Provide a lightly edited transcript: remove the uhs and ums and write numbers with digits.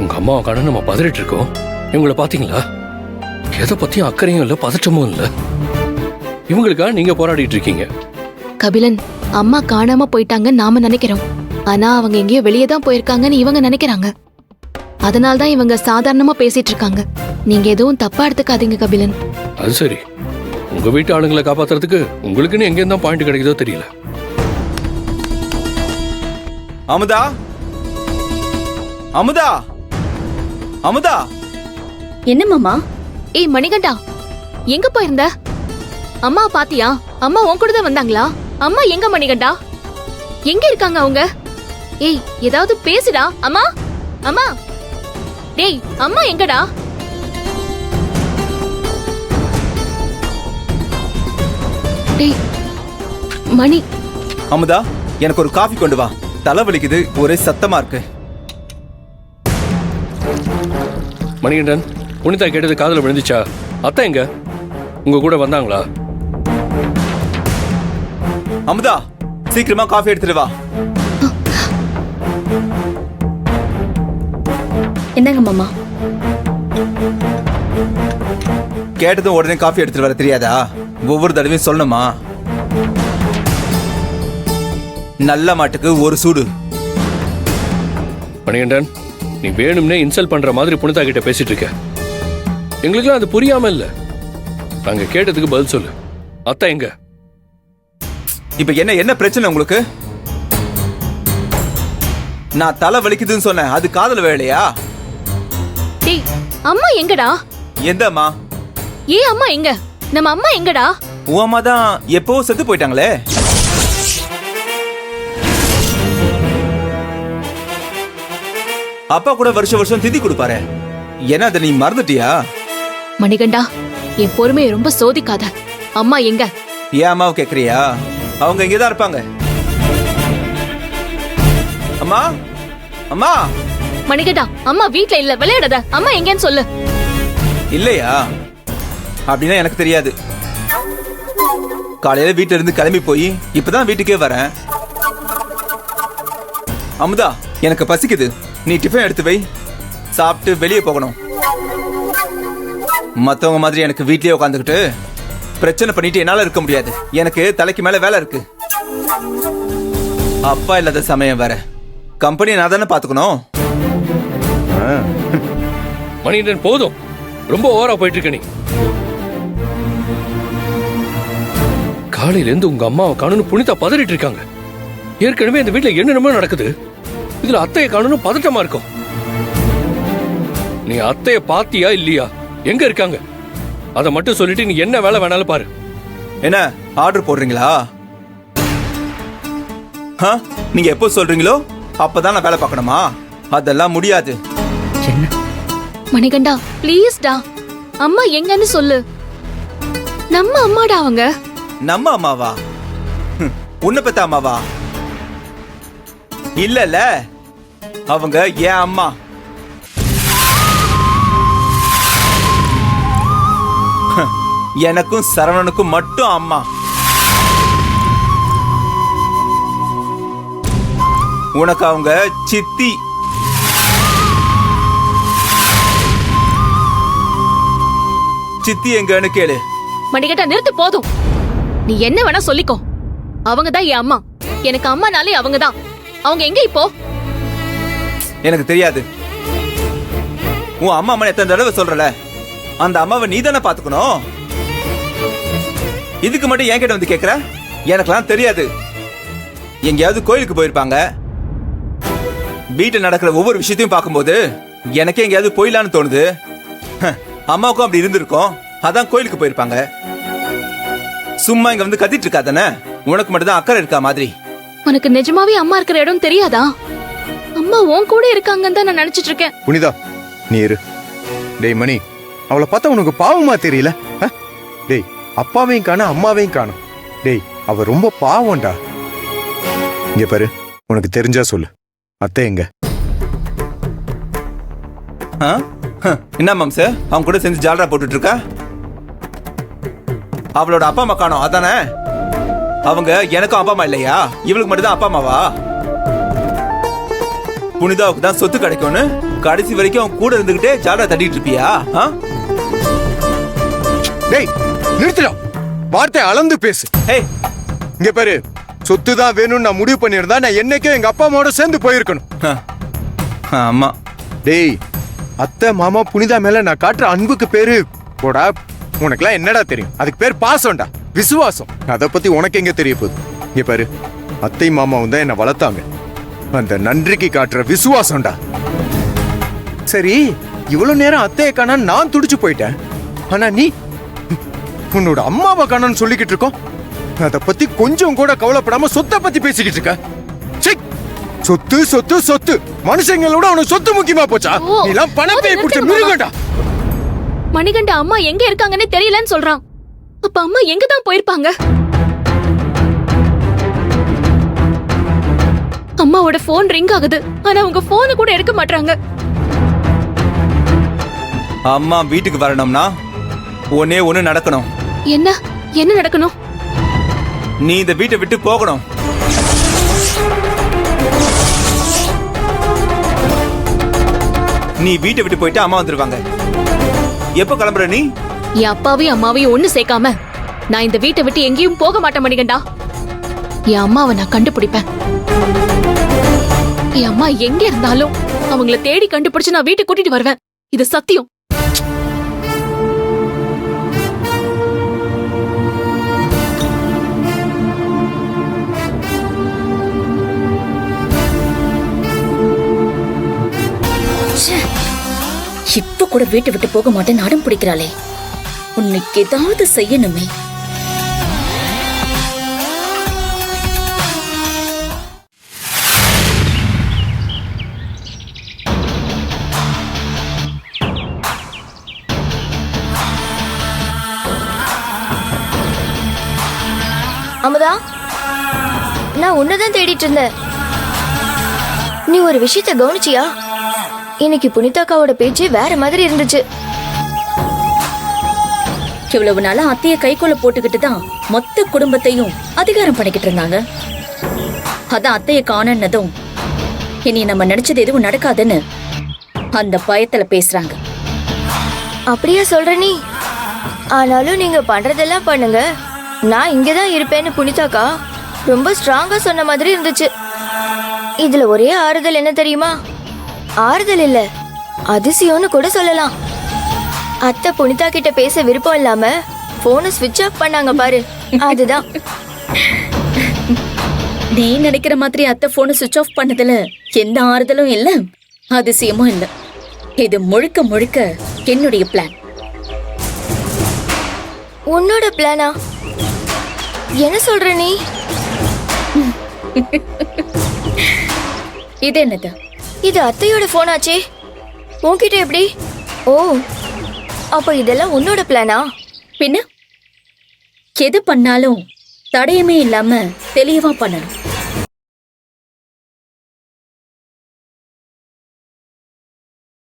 உங்க அம்மாவை காண நம்ம பதறிட்டு இருக்கோம். இவங்களை பாத்தீங்களா? எதை பத்தியும் அக்கறையும் இல்ல, பதற்றமும் இல்ல. இவங்களுக்காக நீங்க போராடிட்டு இருக்கீங்க. கபிலன், அம்மா காணாம போயிட்டாங்கன்னு நாம நினைக்கிறோம். ஆனா அவங்க எங்கேயோ வெளியே தான் போயிருக்காங்கன்னு இவங்க நினைக்கிறாங்க. அதனால்தான் இவங்க சாதாரணமா பேசிட்டு இருக்காங்க. நீங்க எதுவும் தப்பா எடுத்துக்காதீங்க கபிலன். அது சரி, உங்க வீட்டு ஆளுங்களை காப்பாத்துறதுக்கு உங்களுக்குன்னு எங்க இருந்தா பாயிண்ட் கிடைக்குதோ தெரியல. அமுதா, அமுதா, அமுதா. என்ன மாமா? ஏய் மணிகண்டா, எங்க போயிருந்த? அம்மா பாத்தியா? அம்மா உன் கூட தான் வந்தாங்களா? அம்மா எங்க மணிகண்டா? எங்க இருக்காங்க அவங்க? ஏய் ஏதாவது பேசுடா. அம்மா, அம்மா, டேய் அம்மா எங்கடா? டேய் மணி. அமுதா, எனக்கு ஒரு காஃபி கொண்டு வா. தலை வலிக்குது, ஒரே சத்தமா இருக்கு. மணிகண்டன், புனிதா கேட்டது காதுல விழுந்துச்சா? அத்தை எங்க? உங்க கூட வந்தாங்களா? அமுதா, சீக்கிரமா காஃபி எடுத்துட்டு வா. என்னங்க மாமா? கேட்டதும் உடனே காஃபி எடுத்துட்டு வர தெரியாதா? ஒவ்வொரு தடவையும் சொல்லணுமா? நல்ல மாட்டுக்கு ஒரு சூடு. மணிகண்டன், நீ வேணும்னே இன்சல்ட் பண்ற மாதிரி புனிதா கிட்ட பேசிட்டு இருக்க. எங்களுக்குலாம் அது புரியாம இல்ல. நாங்க கேட்டதுக்கு பதில் சொல்லு. அத்தை எங்க? இப்ப என்ன பிரச்சனை உங்களுக்கு? நான் தலை வலிக்குதுன்னு சொன்னேன், அது காதுல வேலையா? டேய் அம்மா எங்கடா? எந்த அம்மா? ஏன் அம்மா எங்க? நம்ம அம்மா எங்கடா? உன் அம்மா தான் எப்போ செத்து போயிட்டாங்களே. அப்பா கூட வருஷம் வருஷம் திதி கொடுப்பாரு. என்ன அதை நீ மறந்துட்டியா? மணிகண்டா, என் பொறுமையை ரொம்ப சோதிக்காத. அம்மா எங்க? ஏன் அம்மாவை கேக்குறியா? அவங்க இங்கதான் இருப்பாங்க. அம்மா, அம்மா. மணிகண்டா, அம்மா வீட்ல இல்ல, விளையாடாத. அம்மா எங்கன்னு சொல்லு. இல்லையா? அப்படின்னா எனக்கு தெரியாது. காலையில வீட்டுல இருந்து கிளம்பி போய் இப்பதான் வீட்டுக்கே வரேன். அமுதா, எனக்கு பசிக்குது. நீ டிஃபன் எடுத்து வை, சாப்பிட்டு வெளியே போகணும். மத்தவங்க மாதிரி எனக்கு வீட்லயே உட்காந்துக்கிட்டு பிரச்சனை பண்ணிட்டு என்னால இருக்க முடியாது. எனக்கு தலைக்கு மேல வேலை இருக்கு. அப்பா இல்லாத சமயம் வேற. கம்பெனி நான் தானே பாத்துக்கணும். மணிகண்டன், போதும். ரொம்ப ஓவரா போயிட்டு இருக்க நீ. காலையில இருந்து உங்க அம்மாவை காணும்னு புனிதா பதறிட்டு இருக்காங்க. ஏற்கனவே இந்த வீட்டுல என்னென்னமோ நடக்குது. இதுல அத்தையை காணும்னு பதட்டமா இருக்கும். நீ அத்தைய பாத்தியா இல்லையா? எங்க இருக்காங்க? அதை மட்டும் சொல்லிட்டு நீ என்ன வேலை வேணாலும் பாரு. என்ன ஆர்டர் போடுறீங்களா? நீங்க எப்போ சொல்றீங்களோ அப்பதான் நான் வேலை பார்க்கணுமா? அதெல்லாம் முடியாது. மணிகண்டா ப்ளீஸ்டா, அம்மா எங்கன்னு சொல்லு. நம்ம அம்மாடா அவங்க. நம்ம அம்மாவா? உன்னை பெத்த அம்மாவா? இல்ல, அவங்க என் அம்மா. எனக்கும் சரவணனுக்கும் மட்டும் அம்மா. உனக்கு அவங்க சித்தி. சித்தி எங்கன்னு கேளு. மணிகண்டா நிறுத்து, போதும். நீ என்ன வேணா சொல்லிக்கோ. அவங்க தான் என் அம்மா. எனக்கு அம்மானாலே அவங்க தான். அவங்க எங்க இப்போ? எனக்கு தெரியாது. உன் அம்மா அம்மா எத்தனை தடவை சொல்றல, அந்த அம்மாவை நீ தானே பாத்துக்கணும். இதுக்கு மட்டும் என் கிட்ட வந்து கேக்குற? எனக்கெல்லாம் தெரியாது. எங்கேயாவது கோயிலுக்கு போயிருப்பாங்க. வீட்டில் நடக்கிற ஒவ்வொரு விஷயத்தையும் பார்க்கும்போது எனக்கே எங்கேயாவது போயிடலான்னு தோணுது. அம்மாவுக்கும் அப்படி இருந்திருக்கும், அதான் கோயிலுக்கு போயிருப்பாங்க. சும்மா இங்க வந்து கத்திட்டு இருக்காதானே? உனக்கு மட்டும் தான் அக்கறை இருக்கா மாதிரி. உனக்கு நிஜமாவே அம்மா இருக்கிற இடம் தெரியாதா? அம்மா உன் கூட இருக்காங்கன்னு தான் நான் நினைச்சிட்டு இருக்கேன். புனிதா, நீ இரு. டேய் மணி, அவளை பார்த்தா உனக்கு பாவமா தெரியல? டேய், அப்பாவையும் காணும் அம்மாவையும் காணும். டேய், அவ ரொம்ப பாவம்டா. இங்க பாரு, உனக்கு தெரிஞ்சா சொல்லு. அத்தை எங்க? என்ன மாம்ச, அவங்க கூட சேர்ந்து ஜாலரா போட்டுட்டு இருக்கா? அவளோட அப்பா அம்மா காணோம், அதானே? அவங்க எனக்கும் அப்பா அம்மா இல்லையா? இவளுக்கு மட்டும் தான் அப்பா அம்மாவா? புனிதாவுக்கு தான் சொத்து கிடைக்கும்னு கடைசி வரைக்கும் அவன் கூட இருந்துகிட்டே ஜாலரா தட்டிட்டு இருப்பியா? ஆ? டேய் நிறுத்திடா, வார்த்தை அளந்து பேசு. ஏய், இங்க பாரு, சொத்து தான் வேணும்னு நான் முடிவு பண்ணியிருந்தா நான் என்னைக்கும் எங்க அப்பா அம்மாவோட சேர்ந்து போயிருக்கணும். ஆமா. டேய், அத்தை மாமா புனிதா மேல நான் காட்டுற அன்புக்கு பேரு போடா. உனக்குலாம் என்னடா தெரியும்? அதுக்கு பேர் பாசம்டா, விசுவாசம். அத பத்தி உனக்கு எங்க தெரிய போகுது? இங்க பாரு, அத்தை மாமாவும் தான் என்ன வளர்த்தாங்க. அந்த நன்றிக்கு காட்டுற விசுவாசம்டா. சரி, இவ்வளவு நேரம் அத்தையை காண நான் துடிச்சு போயிட்டேன். ஆனா நீ உன்னோட அம்மாவை காணன்னு சொல்லிக்கிட்டு இருக்கோம். அத பத்தி கொஞ்சம் கூட கவலைப்படாம சொத்தை பத்தி பேசிக்கிட்டு இருக்க. சீ, சொத்து சொத்து சொத்து, மனுஷங்களோட உனக்கு சொத்து முக்கியமா போச்சா? ஓ, நீலாம் பணத்தை பிடிச்ச மிருகண்டா. மணிகண்டா அம்மா எங்க இருக்காங்கன்னு தெரியலன்னு சொல்றான். அப்ப அம்மா எங்க தான் போயிருப்பாங்க? அம்மாவோட போன் ரிங் ஆகுது, ஆனா உங்க போனை கூட எடுக்க மாட்டாங்க. அம்மா வீட்டுக்கு வரணும்னா ஒன்னே ஒண்ணு நடக்கணும். என்ன என்ன நடக்கணும்? நீ இந்த வீட்டை விட்டு போகணும். நீ வீட்டை விட்டு போயிட்டு அம்மா வந்துருவாங்க. எப்ப கிளம்புற நீ? என் அப்பாவையும் அம்மாவையும் ஒண்ணு சேர்க்காம நான் இந்த வீட்டை விட்டு எங்கேயும் போக மாட்டேன் மணிகண்டா. என் அம்மாவை நான் கண்டுபிடிப்பேன். என் அம்மா எங்க இருந்தாலும் அவங்கள தேடி கண்டுபிடிச்சு நான் வீட்டுக்கு கூட்டிட்டு வருவேன். இது சத்தியம். இப்ப கூட வீட்டை விட்டு போக மாட்டேன்னு அடம் பிடிக்கிறாளே, உன்னைக்கு ஏதாவது செய்யணுமே. அமுதா, நான் உன்னதான் தேடிட்டு இருந்தேன். நீ ஒரு விஷயத்த கவனிச்சியா? இன்னைக்கு புனிதாக்காவோட பேச்சு வேற மாதிரி இருந்துச்சு. இவ்வளவு நாளா அத்தைய கைக்குள்ள போட்டுக்கிட்டு தான் மொத்த குடும்பத்தையும் அதிகாரம் பண்ணிக்கிட்டு இருந்தாங்க. அதான் அத்தைய காணன்னதும் இனி நம்ம நினைச்சது எதுவும் நடக்காதுன்னு அந்த பயத்துல பேசுறாங்க. அப்படியா சொல்ற நீ? ஆனாலும் நீங்க பண்றதெல்லாம் பண்ணுங்க, நான் இங்கதான் இருப்பேன்னு புனிதாக்கா ரொம்ப ஸ்ட்ராங்கா சொன்ன மாதிரி இருந்துச்சு. இதுல ஒரே ஆறுதல் என்ன தெரியுமா? ஆறுதல் இல்ல, அதிசயம்னு கூட சொல்லலாம். அத்தை புனிதா கிட்ட பேச விருப்பம் இல்லாம போனை ஸ்விட்ச் ஆஃப் பண்ணாங்க பாரு, அதுதான். நீ நினைக்கிற மாதிரி அத்தை போனை சுவிட்ச் ஆஃப் பண்ணதுல எந்த ஆறுதலும் இல்ல, அதிசயமும் இல்ல. இது முழுக்க முழுக்க என்னுடைய பிளான். உன்னோட பிளானா? என்ன சொல்ற நீ? இது என்னது? இது அத்தையோட போனாச்சே, உன்கிட்ட எப்படி? ஓ, அப்ப இதெல்லாம் உன்னோட பிளானா? பின்ன எது பண்ணாலும் தடயமே இல்லாம தெளிவா பண்ணணும்.